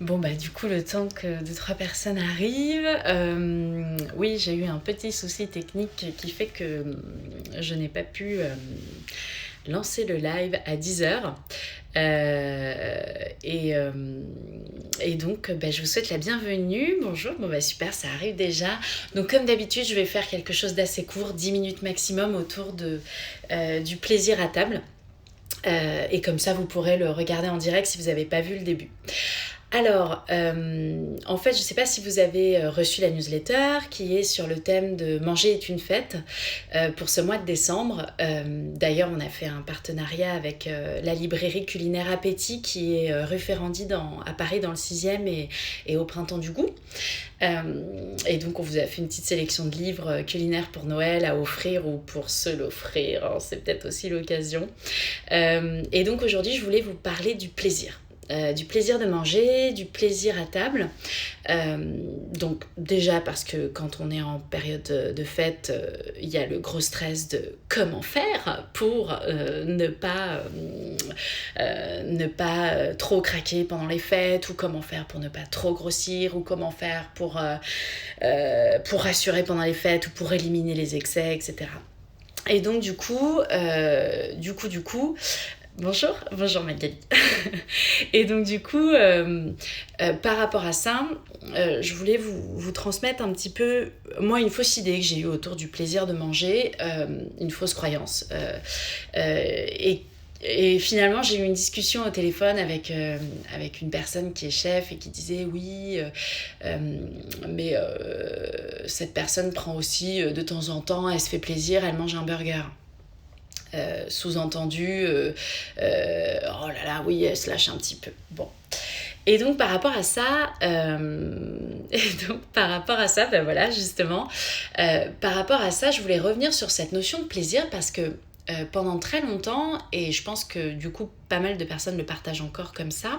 Bon, bah, du coup, le temps que 2-3 personnes arrivent, oui, j'ai eu un petit souci technique qui fait que je n'ai pas pu lancer le live à 10h. Et, euh, et donc, bah, je vous souhaite la bienvenue. Bonjour, bon, bah, super, ça arrive déjà. Donc, comme d'habitude, je vais faire quelque chose d'assez court, 10 minutes maximum, autour du plaisir à table. Et comme ça, vous pourrez le regarder en direct si vous n'avez pas vu le début. Alors, en fait, je ne sais pas si vous avez reçu la newsletter qui est sur le thème de Manger est une fête pour ce mois de décembre. D'ailleurs, on a fait un partenariat avec la librairie culinaire Appétit qui est rue Ferrandi à Paris dans le 6e et au Printemps du Goût. Et donc, on vous a fait une petite sélection de livres culinaires pour Noël à offrir ou pour se l'offrir. Hein, c'est peut-être aussi l'occasion. Et donc, aujourd'hui, je voulais vous parler du plaisir. Du plaisir de manger, du plaisir à table. Donc déjà parce que quand on est en période de fête, il y a le gros stress de comment faire pour ne pas trop craquer pendant les fêtes, ou comment faire pour ne pas trop grossir, ou comment faire pour rassurer pendant les fêtes, ou pour éliminer les excès, etc. Et donc du coup, bonjour Magali. Et donc du coup, par rapport à ça, je voulais vous transmettre un petit peu, moi, une fausse idée que j'ai eue autour du plaisir de manger, une fausse croyance. Et finalement, j'ai eu une discussion au téléphone avec une personne qui est chef et qui disait oui, mais cette personne prend aussi de temps en temps, elle se fait plaisir, elle mange un burger. Sous-entendu, oh là là, oui, elle se lâche un petit peu. Bon. Et donc par rapport à ça, ben voilà, justement, par rapport à ça, je voulais revenir sur cette notion de plaisir parce que pendant très longtemps, et je pense que du coup pas mal de personnes le partagent encore comme ça,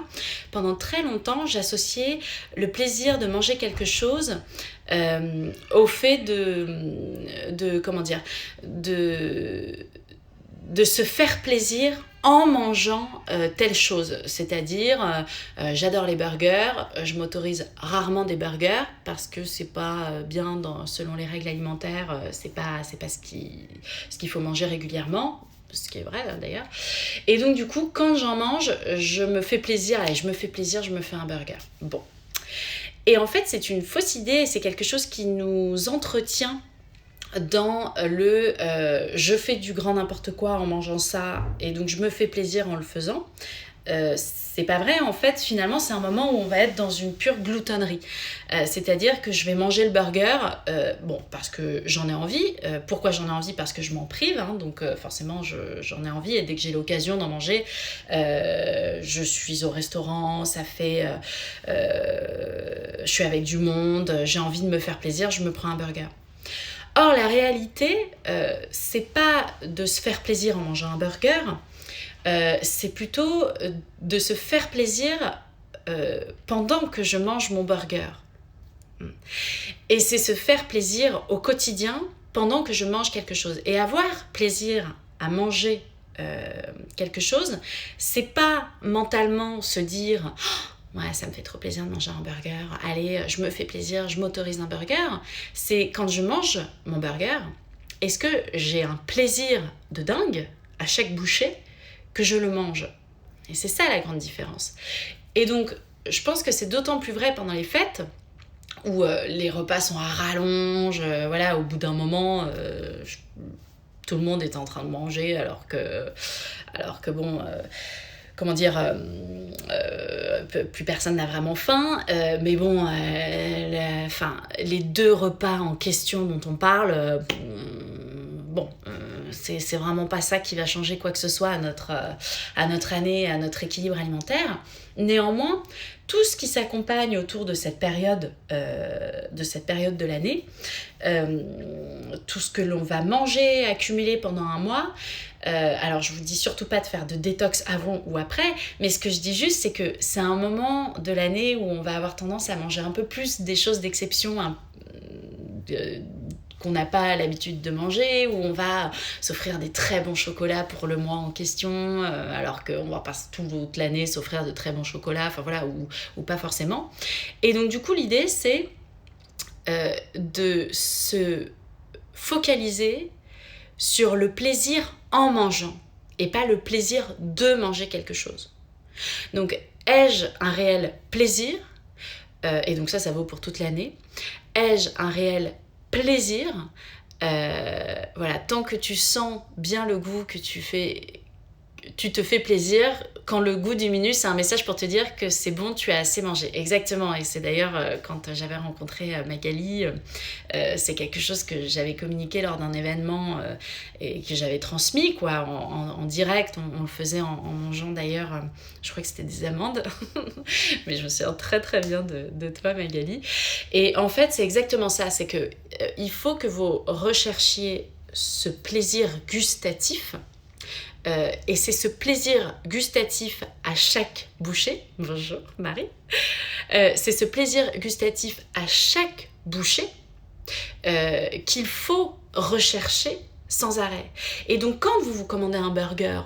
pendant très longtemps j'associais le plaisir de manger quelque chose au fait de comment dire, de se faire plaisir en mangeant telle chose. C'est-à-dire, j'adore les burgers, je m'autorise rarement des burgers parce que c'est pas bien selon les règles alimentaires, c'est pas ce qu'il faut manger régulièrement. Ce qui est vrai d'ailleurs. Et donc du coup, quand j'en mange, je me fais plaisir, je me fais un burger. Bon. Et en fait, c'est une fausse idée, c'est quelque chose qui nous entretient dans je fais du grand n'importe quoi en mangeant ça et donc je me fais plaisir en le faisant. C'est pas vrai, en fait. Finalement, c'est un moment où on va être dans une pure gloutonnerie, c'est-à-dire que je vais manger le burger parce que j'en ai envie. Pourquoi j'en ai envie? Parce que je m'en prive, hein, donc forcément j'en ai envie, et dès que j'ai l'occasion d'en manger, je suis au restaurant, je suis avec du monde, j'ai envie de me faire plaisir, je me prends un burger. Or, la réalité, c'est pas de se faire plaisir en mangeant un burger, c'est plutôt de se faire plaisir pendant que je mange mon burger. Et c'est se faire plaisir au quotidien pendant que je mange quelque chose. Et avoir plaisir à manger quelque chose, c'est pas mentalement se dire ouais, ça me fait trop plaisir de manger un burger. Allez, je me fais plaisir, je m'autorise un burger. C'est quand je mange mon burger, est-ce que j'ai un plaisir de dingue à chaque bouchée que je le mange? Et c'est ça la grande différence. Et donc, je pense que c'est d'autant plus vrai pendant les fêtes où les repas sont à rallonge. Voilà, au bout d'un moment, tout le monde est en train de manger alors que bon... comment dire, plus personne n'a vraiment faim, mais bon, les 2 repas en question dont on parle, c'est vraiment pas ça qui va changer quoi que ce soit à notre année, à notre équilibre alimentaire. Néanmoins, tout ce qui s'accompagne autour de cette période de l'année, tout ce que l'on va manger, accumuler pendant un mois, alors je vous dis surtout pas de faire de détox avant ou après, mais ce que je dis juste, c'est que c'est un moment de l'année où on va avoir tendance à manger un peu plus des choses d'exception, qu'on n'a pas l'habitude de manger, où on va s'offrir des très bons chocolats pour le mois en question, alors qu'on va pas toute l'année s'offrir de très bons chocolats, enfin voilà, ou pas forcément. Et donc du coup, l'idée, c'est de se focaliser sur le plaisir en mangeant, et pas le plaisir de manger quelque chose. Donc, ai-je un réel plaisir, et donc ça vaut pour toute l'année, ai-je un réel plaisir, voilà, tant que tu sens bien le goût, que tu te fais plaisir. Quand le goût diminue, c'est un message pour te dire que c'est bon, tu as assez mangé. Exactement. Et c'est d'ailleurs, quand j'avais rencontré Magali, c'est quelque chose que j'avais communiqué lors d'un événement et que j'avais transmis quoi, en direct. On le faisait en mangeant d'ailleurs, je crois que c'était des amandes. Mais je me souviens très très bien de toi, Magali. Et en fait, c'est exactement ça. C'est que il faut que vous recherchiez ce plaisir gustatif. Et c'est ce plaisir gustatif à chaque bouchée. Bonjour Marie. C'est ce plaisir gustatif à chaque bouchée qu'il faut rechercher sans arrêt. Et donc quand vous vous commandez un burger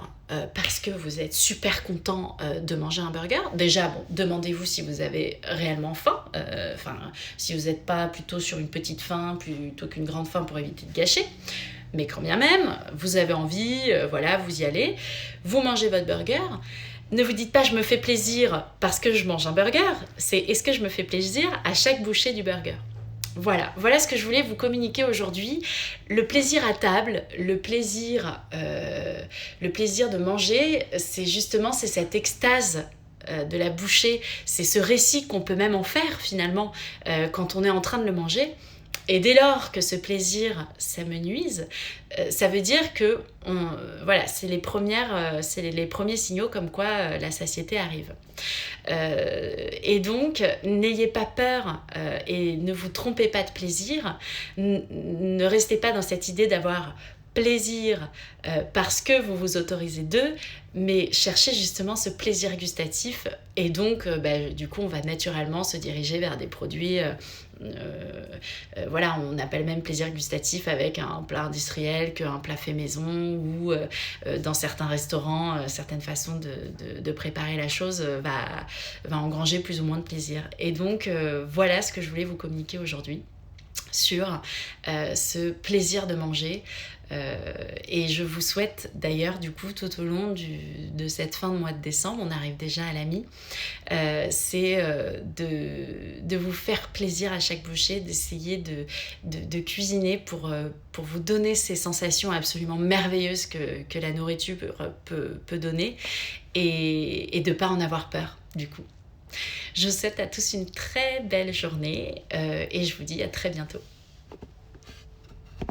parce que vous êtes super content de manger un burger, déjà bon, demandez-vous si vous avez réellement faim, si vous n'êtes pas plutôt sur une petite faim plutôt qu'une grande faim pour éviter de gâcher. Mais quand bien même, vous avez envie, voilà, vous y allez, vous mangez votre burger. Ne vous dites pas je me fais plaisir parce que je mange un burger, c'est est-ce que je me fais plaisir à chaque bouchée du burger. Voilà ce que je voulais vous communiquer aujourd'hui. Le plaisir à table, le plaisir de manger, c'est cette extase de la bouchée, c'est ce récit qu'on peut même en faire finalement quand on est en train de le manger. Et dès lors que ce plaisir s'amenuise, ça veut dire que voilà, c'est les premiers signaux comme quoi la satiété arrive. Et donc, n'ayez pas peur et ne vous trompez pas de plaisir. Ne restez pas dans cette idée d'avoir plaisir parce que vous vous autorisez d'eux, mais cherchez justement ce plaisir gustatif et donc du coup on va naturellement se diriger vers des produits voilà, on appelle même plaisir gustatif avec un plat industriel qu'un plat fait maison ou dans certains restaurants certaines façons de préparer la chose va engranger plus ou moins de plaisir. Et donc voilà ce que je voulais vous communiquer aujourd'hui sur ce plaisir de manger. Et je vous souhaite d'ailleurs du coup tout au long de cette fin de mois de décembre, on arrive déjà à la mi, c'est de vous faire plaisir à chaque bouchée, d'essayer de cuisiner pour vous donner ces sensations absolument merveilleuses que la nourriture peut donner et de ne pas en avoir peur du coup. Je vous souhaite à tous une très belle journée et je vous dis à très bientôt.